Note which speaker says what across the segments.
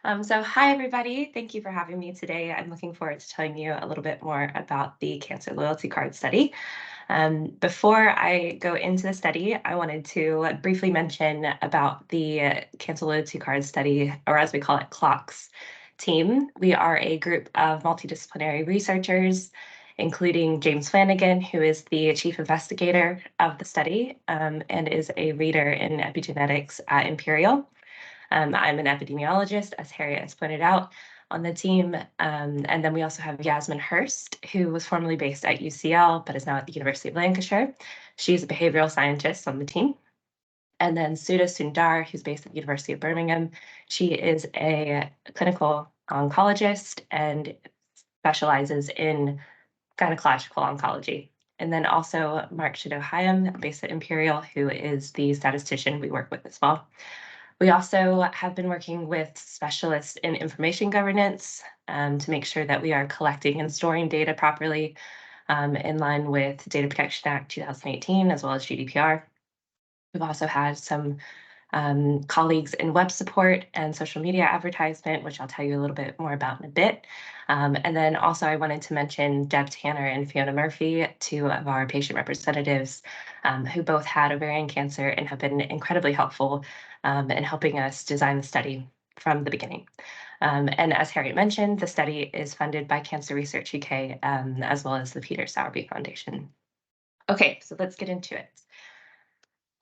Speaker 1: Hi everybody. Thank you for having me today. I'm looking forward to telling you a little bit more about the Cancer Loyalty Card study. Before I go into the study, I wanted to briefly mention about the Cancer Loyalty Card study, or as we call it, CLOCKS team. We are a group of multidisciplinary researchers, including James Flanagan, who is the chief investigator of the study and is a reader in epigenetics at Imperial. I'm an epidemiologist, as Harriet has pointed out, on the team. And then we also have Yasmin Hurst, who was formerly based at UCL, but is now at the University of Lancashire. She's a behavioral scientist on the team. And then Sudha Sundar, who's based at the University of Birmingham. She is a clinical oncologist and specializes in gynecological oncology. And then also Mark Shadow-Hyam, based at Imperial, who is the statistician we work with as well. We also have been working with specialists in information governance to make sure that we are collecting and storing data properly in line with Data Protection Act 2018, as well as GDPR. We've also had some colleagues in web support and social media advertisement, which I'll tell you a little bit more about in a bit. And then also I wanted to mention Deb Tanner and Fiona Murphy, two of our patient representatives who both had ovarian cancer and have been incredibly helpful in helping us design the study from the beginning. And as Harriet mentioned, the study is funded by Cancer Research UK, as well as the Peter Sowerby Foundation. Okay, so let's get into it.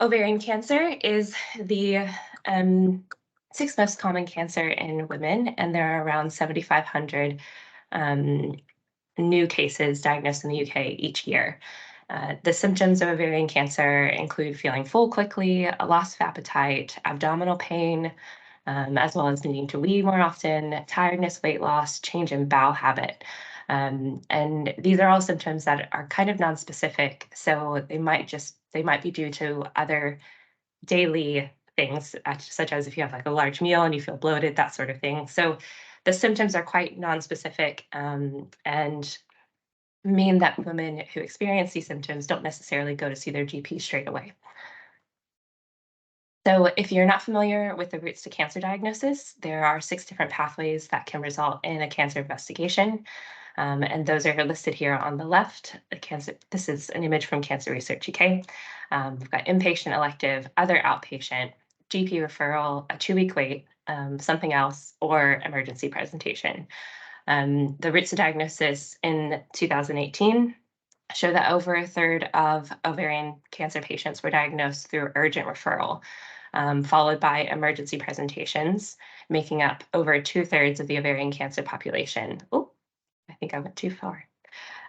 Speaker 1: Ovarian cancer is the sixth most common cancer in women, and there are around 7,500 new cases diagnosed in the UK each year. The symptoms of ovarian cancer include feeling full quickly, a loss of appetite, abdominal pain, as well as needing to wee more often, tiredness, weight loss, change in bowel habit. And these are all symptoms that are kind of nonspecific, so they might be due to other daily things, such as if you have like a large meal and you feel bloated, that sort of thing. So the symptoms are quite nonspecific and mean that women who experience these symptoms don't necessarily go to see their GP straight away. So if you're not familiar with the routes to cancer diagnosis, there are 6 different pathways that can result in a cancer investigation. And those are listed here on the left. This is an image from Cancer Research UK. We've got inpatient, elective, other outpatient, GP referral, a 2-week wait, something else, or emergency presentation. The routes to diagnosis in 2018 show that over a third of ovarian cancer patients were diagnosed through urgent referral, followed by emergency presentations, making up over 2/3 of the ovarian cancer population. Oh, I think I went too far.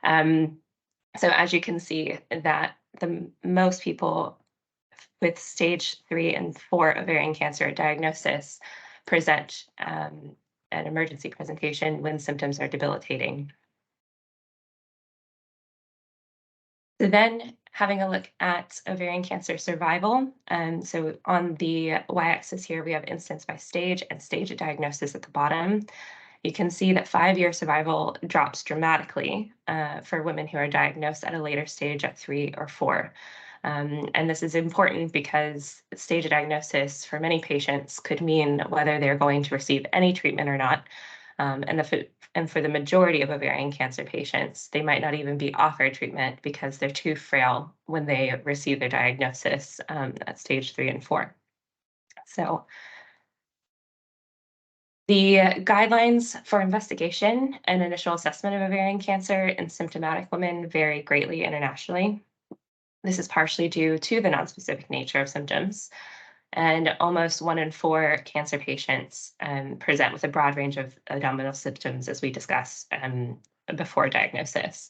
Speaker 1: So as you can see, that the most people with stage 3 and 4 ovarian cancer diagnosis present an emergency presentation when symptoms are debilitating. So then having a look at ovarian cancer survival. So on the y-axis here, we have incidence by stage and stage of diagnosis at the bottom. You can see that 5-year survival drops dramatically for women who are diagnosed at a later stage at 3 or 4. And this is important because stage of diagnosis for many patients could mean whether they're going to receive any treatment or not. And for the majority of ovarian cancer patients, they might not even be offered treatment because they're too frail when they receive their diagnosis at stage 3 and 4. So the guidelines for investigation and initial assessment of ovarian cancer in symptomatic women vary greatly internationally. This is partially due to the nonspecific nature of symptoms, and almost 1 in 4 cancer patients present with a broad range of abdominal symptoms, as we discussed before diagnosis.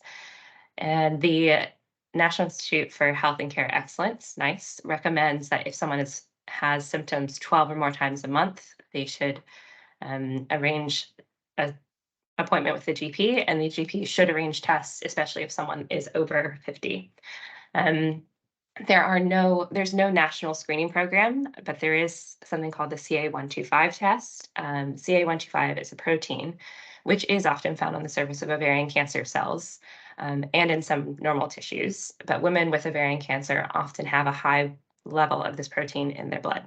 Speaker 1: And the National Institute for Health and Care Excellence, NICE, recommends that if someone has symptoms 12 or more times a month, they should arrange an appointment with the GP, and the GP should arrange tests, especially if someone is over 50. There's no national screening program, but there is something called the CA-125 test. CA-125 is a protein which is often found on the surface of ovarian cancer cells and in some normal tissues, but women with ovarian cancer often have a high level of this protein in their blood.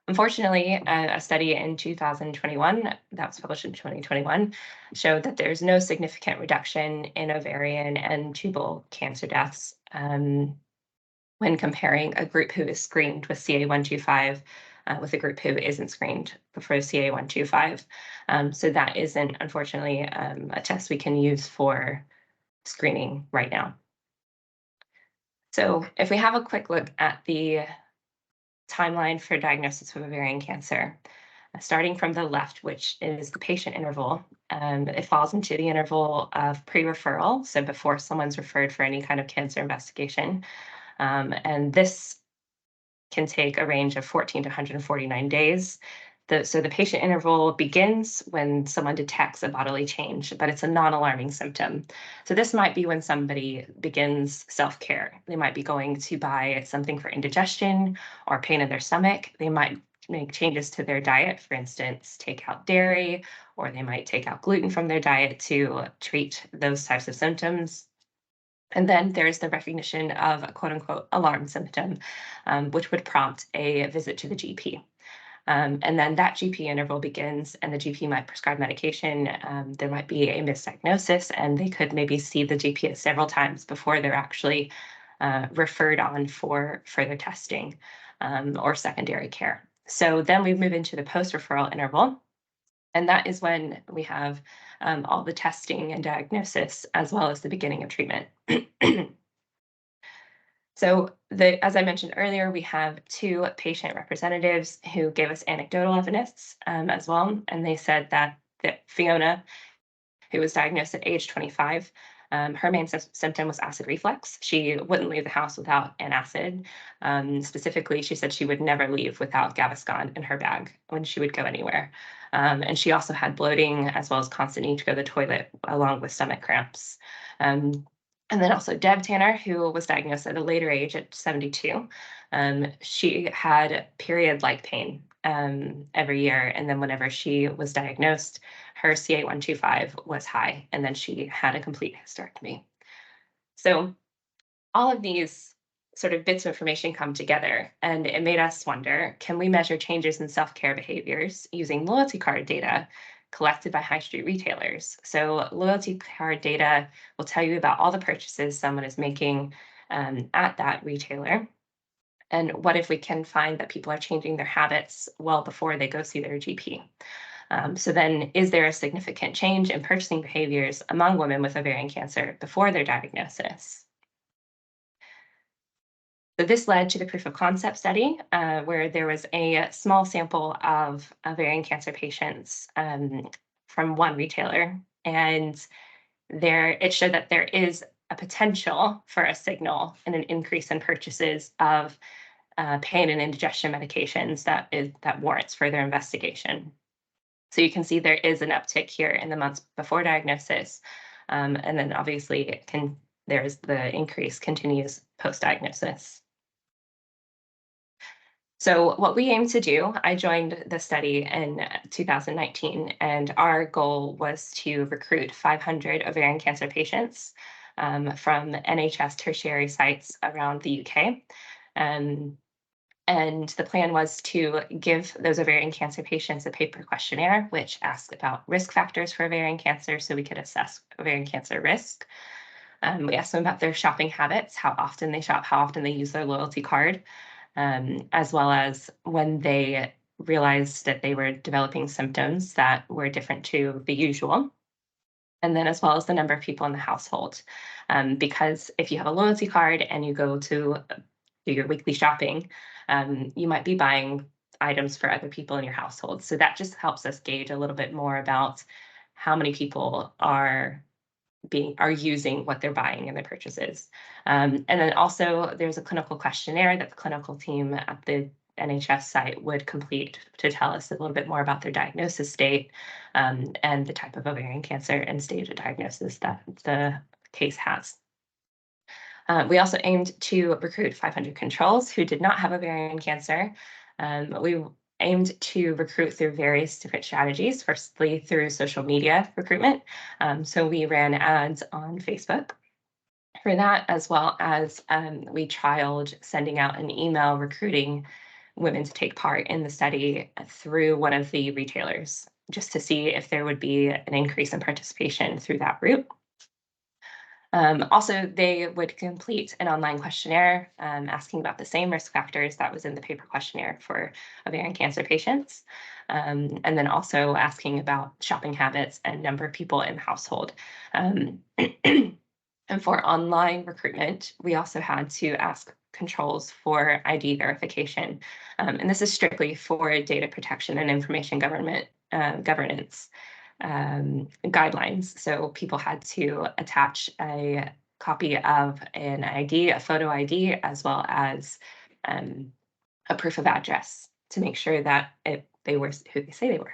Speaker 1: Unfortunately, a study in 2021 that was published in 2021 showed that there's no significant reduction in ovarian and tubal cancer deaths when comparing a group who is screened with CA125 with a group who isn't screened for CA125. So that isn't, unfortunately, a test we can use for screening right now. So if we have a quick look at the timeline for diagnosis of ovarian cancer, starting from the left, which is the patient interval, it falls into the interval of pre-referral, so before someone's referred for any kind of cancer investigation. And this can take a range of 14 to 149 days. So the patient interval begins when someone detects a bodily change, but it's a non-alarming symptom. So this might be when somebody begins self-care. They might be going to buy something for indigestion or pain in their stomach. They might make changes to their diet, for instance, take out dairy, or they might take out gluten from their diet to treat those types of symptoms. And then there's the recognition of a quote unquote alarm symptom, which would prompt a visit to the GP. And then that GP interval begins, and the GP might prescribe medication. There might be a misdiagnosis, and they could maybe see the GP several times before they're actually referred on for further testing or secondary care. So then we move into the post-referral interval. And that is when we have all the testing and diagnosis, as well as the beginning of treatment. So as I mentioned earlier, we have two patient representatives who gave us anecdotal evidence as well. And they said that Fiona, who was diagnosed at age 25, her main symptom was acid reflux. She wouldn't leave the house without an acid. Specifically, she said she would never leave without Gaviscon in her bag when she would go anywhere. And she also had bloating as well as constant need to go to the toilet along with stomach cramps. And then also Deb Tanner, who was diagnosed at a later age at 72. She had period-like pain every year. And then whenever she was diagnosed, her CA125 was high, and then she had a complete hysterectomy. So all of these sort of bits of information come together, and it made us wonder, can we measure changes in self-care behaviors using loyalty card data collected by high street retailers? So loyalty card data will tell you about all the purchases someone is making at that retailer. And what if we can find that people are changing their habits well before they go see their GP? So then, is there a significant change in purchasing behaviors among women with ovarian cancer before their diagnosis? So this led to the proof of concept study, where there was a small sample of ovarian cancer patients from one retailer, and it showed that there is a potential for a signal and an increase in purchases of pain and indigestion medications that warrants further investigation. So you can see there is an uptick here in the months before diagnosis, and then obviously there's the increase continues post-diagnosis. So what we aim to do, I joined the study in 2019, and our goal was to recruit 500 ovarian cancer patients from NHS tertiary sites around the UK. And the plan was to give those ovarian cancer patients a paper questionnaire, which asked about risk factors for ovarian cancer so we could assess ovarian cancer risk. We asked them about their shopping habits, how often they shop, how often they use their loyalty card, as well as when they realized that they were developing symptoms that were different to the usual. And then as well as the number of people in the household. Because if you have a loyalty card and you go to do your weekly shopping, you might be buying items for other people in your household. So that just helps us gauge a little bit more about how many people are using what they're buying in their purchases. And then also there's a clinical questionnaire that the clinical team at the NHS site would complete to tell us a little bit more about their diagnosis state and the type of ovarian cancer and stage of diagnosis that the case has. We also aimed to recruit 500 controls who did not have ovarian cancer. We aimed to recruit through various different strategies, firstly through social media recruitment. So we ran ads on Facebook for that, as well as we trialed sending out an email recruiting women to take part in the study through one of the retailers, just to see if there would be an increase in participation through that route. Also, they would complete an online questionnaire asking about the same risk factors that was in the paper questionnaire for ovarian cancer patients, and then also asking about shopping habits and number of people in the household. And for online recruitment, we also had to ask controls for ID verification. And this is strictly for data protection and information governance guidelines. So people had to attach a copy of an ID, a photo ID, as well as a proof of address to make sure that they were who they say they were.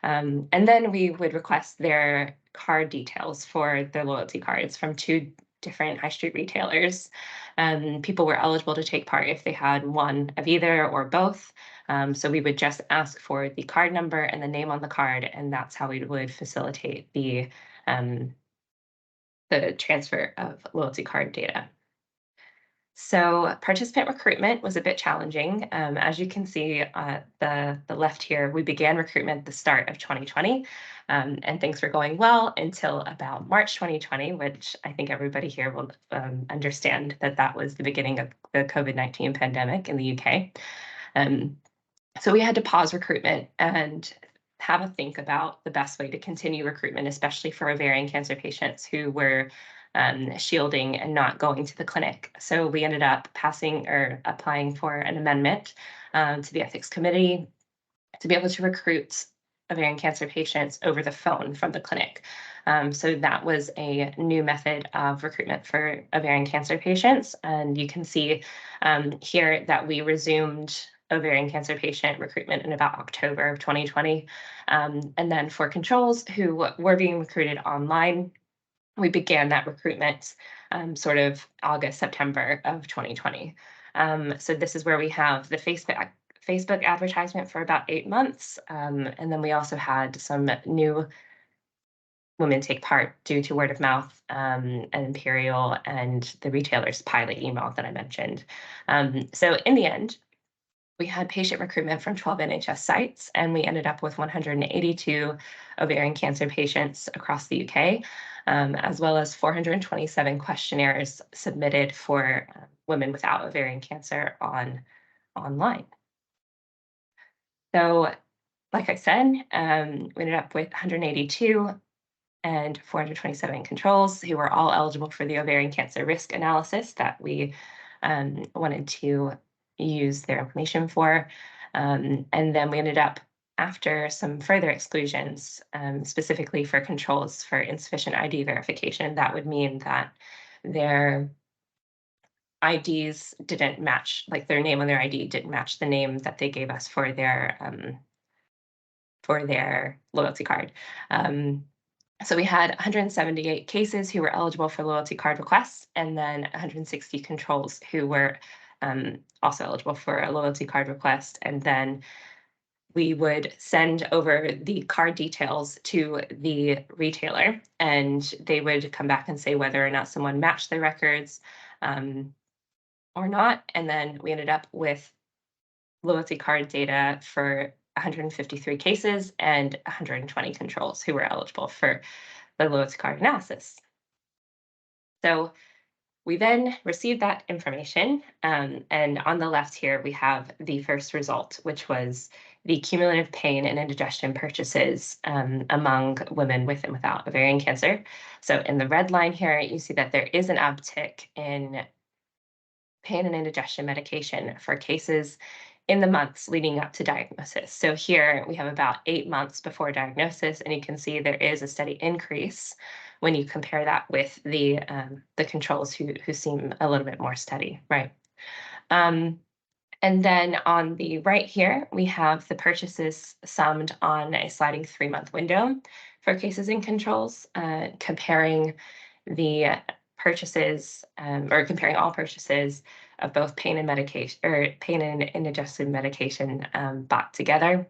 Speaker 1: And then we would request their card details for their loyalty cards from 2 different high street retailers. People were eligible to take part if they had one of either or both. So we would just ask for the card number and the name on the card, and that's how we would facilitate the transfer of loyalty card data. So participant recruitment was a bit challenging. As you can see the left here, we began recruitment at the start of 2020, and things were going well until about March 2020, which I think everybody here will understand that was the beginning of the COVID-19 pandemic in the UK. So we had to pause recruitment and have a think about the best way to continue recruitment, especially for ovarian cancer patients who were shielding and not going to the clinic. So we ended up applying for an amendment to the ethics committee to be able to recruit ovarian cancer patients over the phone from the clinic. So that was a new method of recruitment for ovarian cancer patients. And you can see here that we resumed ovarian cancer patient recruitment in about October of 2020. And then for controls who were being recruited online, we began that recruitment sort of August, September of 2020. So this is where we have the Facebook advertisement for about 8 months. And then we also had some new women take part due to word of mouth and Imperial and the retailer's pilot email that I mentioned. So in the end, we had patient recruitment from 12 NHS sites, and we ended up with 182 ovarian cancer patients across the UK, as well as 427 questionnaires submitted for women without ovarian cancer online. So, like I said, we ended up with 182 and 427 controls who were all eligible for the ovarian cancer risk analysis that we wanted to use their information for. And then we ended up, after some further exclusions, specifically for controls for insufficient ID verification, that would mean that their IDs didn't match, like their name on their ID didn't match the name that they gave us for their loyalty card. So we had 178 cases who were eligible for loyalty card requests, and then 160 controls who were also eligible for a loyalty card request. And then we would send over the card details to the retailer, and they would come back and say whether or not someone matched their records or not. And then we ended up with loyalty card data for 153 cases and 120 controls who were eligible for the loyalty card analysis. So we then received that information, and on the left here we have the first result, which was the cumulative pain and indigestion purchases among women with and without ovarian cancer. So in the red line here, you see that there is an uptick in pain and indigestion medication for cases in the months leading up to diagnosis. So here we have about 8 months before diagnosis, and you can see there is a steady increase when you compare that with the controls who seem a little bit more steady, right? And then on the right here, we have the purchases summed on a sliding 3-month window for cases and controls, comparing the purchases or comparing all purchases of both pain and medication, or pain and indigestion medication bought together.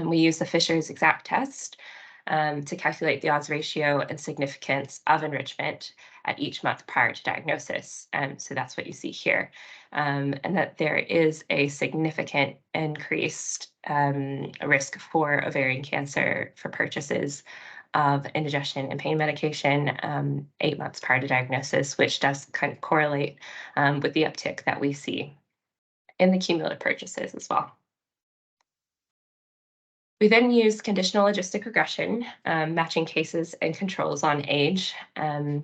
Speaker 1: We use the Fisher's exact test, to calculate the odds ratio and significance of enrichment at each month prior to diagnosis. So that's what you see here. And that there is a significant increased risk for ovarian cancer for purchases of indigestion and pain medication 8 months prior to diagnosis, which does kind of correlate with the uptick that we see in the cumulative purchases as well. We then use conditional logistic regression, matching cases and controls on age, and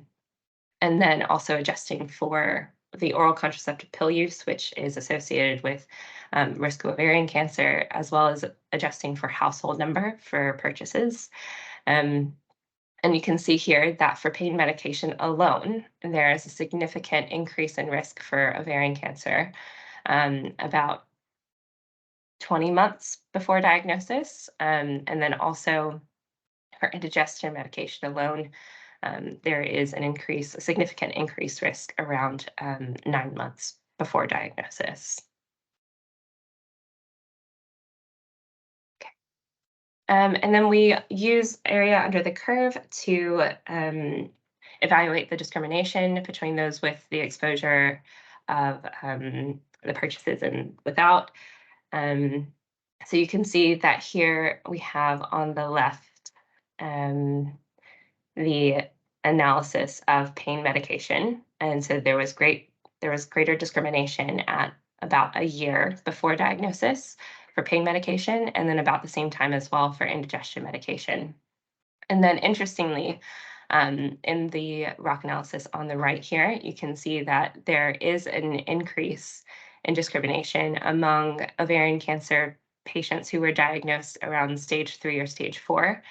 Speaker 1: then also adjusting for the oral contraceptive pill use, which is associated with risk of ovarian cancer, as well as adjusting for household number for purchases. And you can see here that for pain medication alone, there is a significant increase in risk for ovarian cancer, about 20 months before diagnosis. And then also for indigestion medication alone, there is a significant increased risk around 9 months before diagnosis. Okay. And then we use area under the curve to evaluate the discrimination between those with the exposure of the purchases and without. So you can see that here we have on the left the analysis of pain medication. And so there was greater discrimination at about a year before diagnosis for pain medication, and then about the same time as well for indigestion medication. And then interestingly, in the ROC analysis on the right here, you can see that there is an increase in discrimination among ovarian cancer patients who were diagnosed around stage 3 or stage 4.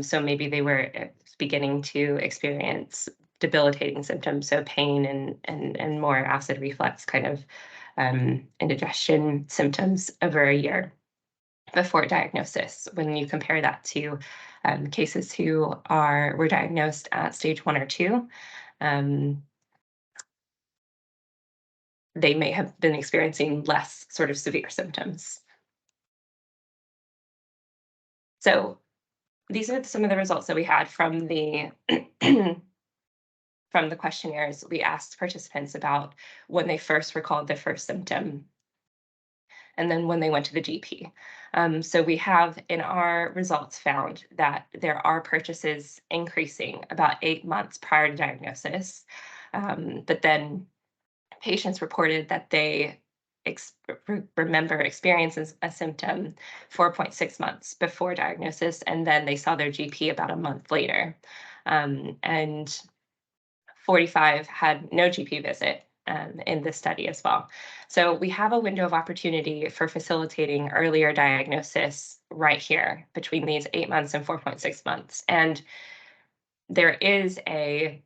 Speaker 1: So maybe they were beginning to experience debilitating symptoms, so pain and more acid reflux kind of indigestion symptoms over a year before diagnosis. When you compare that to cases who were diagnosed at stage 1 or 2, they may have been experiencing less sort of severe symptoms. So these are some of the results that we had from the from the questionnaires. We asked participants about when they first recalled their first symptom, and then when they went to the GP. So we have in our results found that there are purchases increasing about 8 months prior to diagnosis, but then patients reported that they remember experiencing a symptom 4.6 months before diagnosis, and then they saw their GP about a month later. And 45 had no GP visit in this study as well. So we have a window of opportunity for facilitating earlier diagnosis right here between these 8 months and 4.6 months. And there is a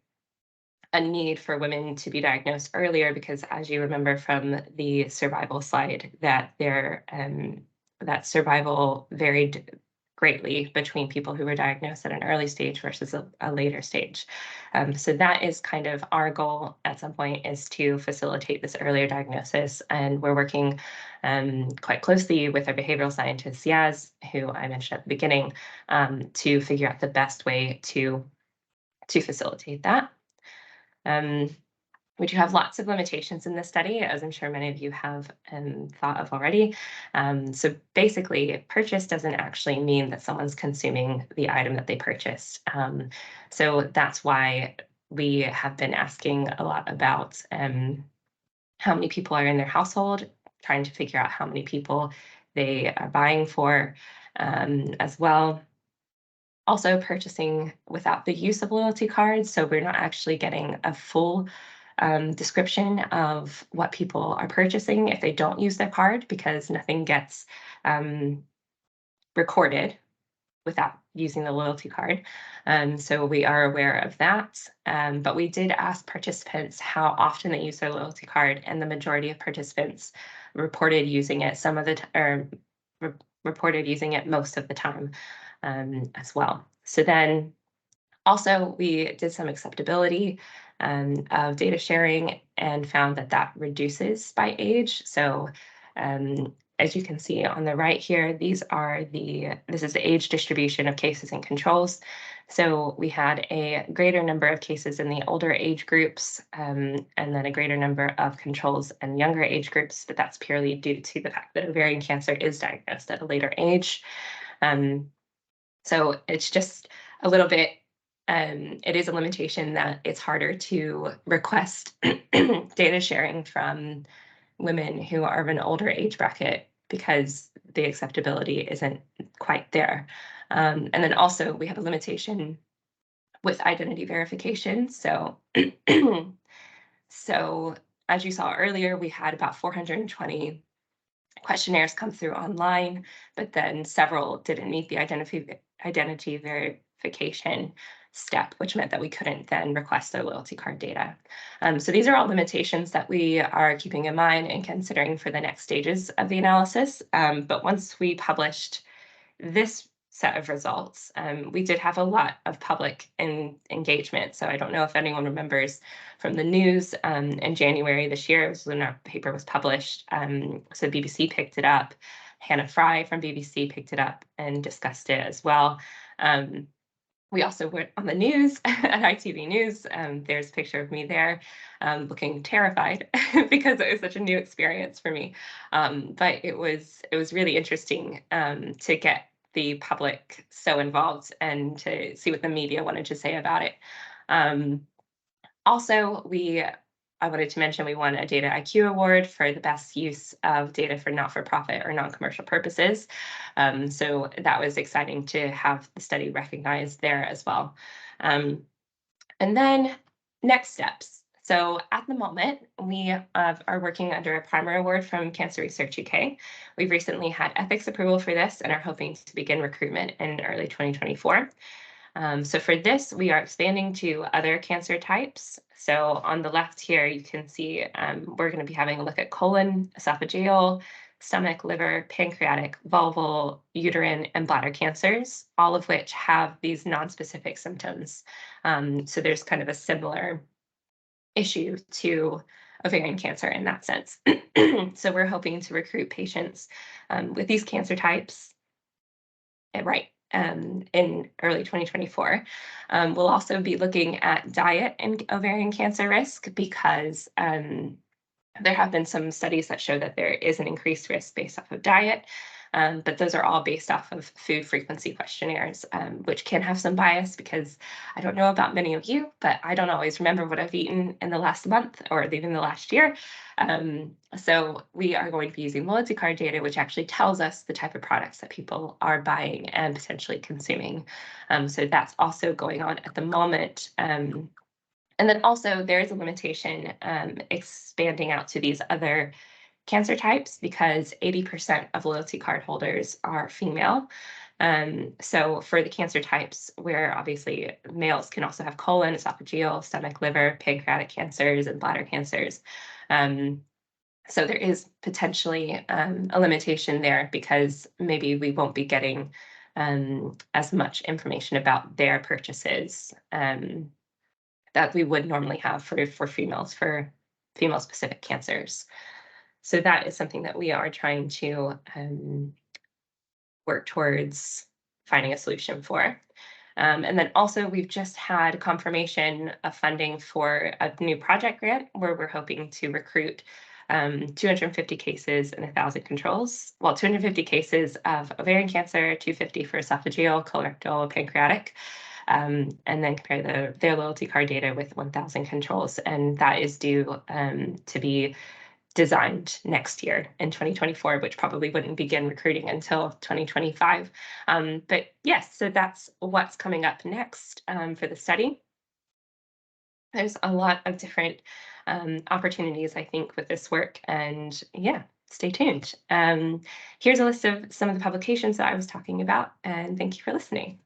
Speaker 1: need for women to be diagnosed earlier because, as you remember from the survival slide, that that survival varied greatly between people who were diagnosed at an early stage versus a later stage. So that is kind of our goal at some point, is to facilitate this earlier diagnosis. And we're working quite closely with our behavioral scientist, Yaz, who I mentioned at the beginning, to figure out the best way to facilitate that. We do have lots of limitations in this study, as I'm sure many of you have thought of already. So basically, purchase doesn't actually mean that someone's consuming the item that they purchased. So that's why we have been asking a lot about how many people are in their household, trying to figure out how many people they are buying for as well. Also purchasing without the use of loyalty cards, so we're not actually getting a full description of what people are purchasing if they don't use their card, because nothing gets recorded without using the loyalty card. So we are aware of that. But we did ask participants how often they use their loyalty card, and the majority of participants reported using it reported using it most of the time as well. So then also we did some acceptability of data sharing and found that reduces by age. So as you can see on the right here, this is the age distribution of cases and controls. So we had a greater number of cases in the older age groups, and then a greater number of controls in younger age groups, but that's purely due to the fact that ovarian cancer is diagnosed at a later age. So it's just a little bit, it is a limitation that it's harder to request data sharing from women who are of an older age bracket because the acceptability isn't quite there. And then also we have a limitation with identity verification. So, so as you saw earlier, we had about 420 questionnaires come through online, but then several didn't meet the identity verification step, which meant that we couldn't then request their loyalty card data. So these are all limitations that we are keeping in mind and considering for the next stages of the analysis. But once we published this set of results, we did have a lot of public engagement. So I don't know if anyone remembers from the news in January this year, it was when our paper was published. So BBC picked it up. Hannah Fry from BBC picked it up and discussed it as well. We also went on the news at ITV News. There's a picture of me there looking terrified because it was such a new experience for me. But it was really interesting to get the public so involved and to see what the media wanted to say about it. Also, I wanted to mention we won a Data IQ Award for the best use of data for not-for-profit or non-commercial purposes. So that was exciting to have the study recognized there as well. And then next steps. So at the moment, we are working under a primer award from Cancer Research UK. We've recently had ethics approval for this and are hoping to begin recruitment in early 2024. So for this, we are expanding to other cancer types. So on the left here, you can see we're going to be having a look at colon, esophageal, stomach, liver, pancreatic, vulval, uterine, and bladder cancers, all of which have these non-specific symptoms. So there's kind of a similar issue to ovarian cancer in that sense. So we're hoping to recruit patients with these cancer types, in early 2024. We'll also be looking at diet and ovarian cancer risk because there have been some studies that show that there is an increased risk based off of diet, but those are all based off of food frequency questionnaires, which can have some bias because I don't know about many of you, but I don't always remember what I've eaten in the last month or even the last year. So we are going to be using loyalty card data, which actually tells us the type of products that people are buying and potentially consuming. So that's also going on at the moment. And then also there is a limitation expanding out to these other cancer types because 80% of loyalty card holders are female. So for the cancer types where obviously males can also have colon, esophageal, stomach, liver, pancreatic cancers, and bladder cancers. So there is potentially a limitation there because maybe we won't be getting as much information about their purchases that we would normally have for females for female-specific cancers. So that is something that we are trying to work towards finding a solution for. And then also we've just had confirmation of funding for a new project grant where we're hoping to recruit 250 cases and 1,000 controls. Well, 250 cases of ovarian cancer, 250 for esophageal, colorectal, pancreatic, and then compare their loyalty card data with 1,000 controls. And that is due to be designed next year in 2024, which probably wouldn't begin recruiting until 2025. But yes, so that's what's coming up next for the study. There's a lot of different opportunities, I think, with this work. And yeah, stay tuned. Here's a list of some of the publications that I was talking about, and thank you for listening.